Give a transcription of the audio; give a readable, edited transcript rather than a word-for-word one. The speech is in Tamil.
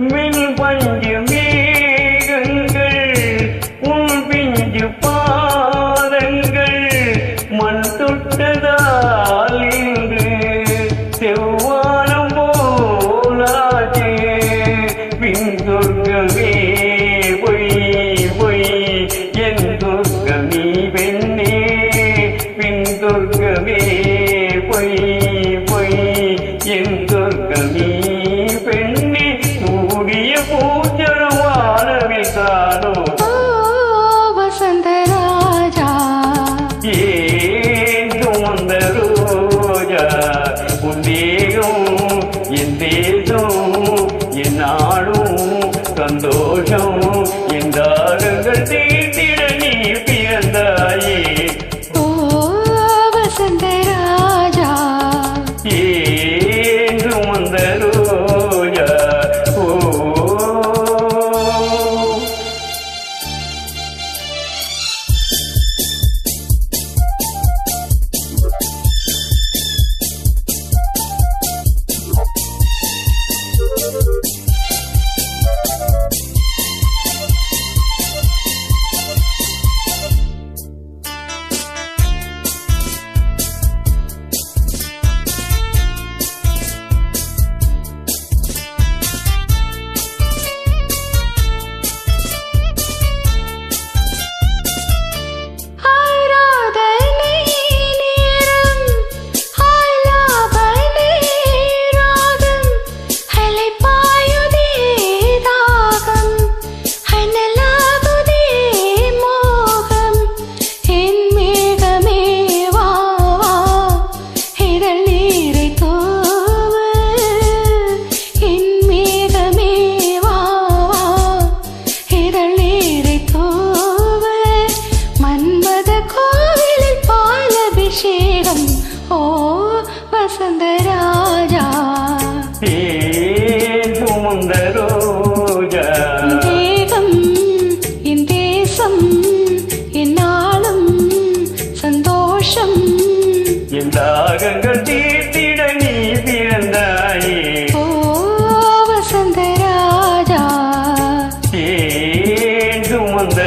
மின் பஞ்சு மேகங்கள் உன் பிஞ்சு பாதங்கள் மண் தொட்டதால் இன்று செவ்வானம் போலாச்சே பின் சொர்க்கமே பொய் பொய் என் சொர்க்கமீ பெண்ணே பின் சொர்க்கமே பொய் பொய் என் சொர்க்கமீ பெண்ணே கூடிய பூஜரவானவிதானோ வசந்த ராஜா ஏன் சுமந்த ரோஜா உன் தேகம் என் தேசம் என் நாடும் சந்தோஷம் என் தாகங்கள் தீர்த்திட நீ பிறந்தாயே வசந்த ராஜா ஏன் சுமந்த ரோஜா ஓ வசந்த ராஜா சுமந்த ரோஜா தேகம் என் தேசம் என் நாளும் சந்தோஷம் என் தாகங்கள் தீர்த்திட நீ பிறந்தாயே வசந்த ராஜா சுமந்த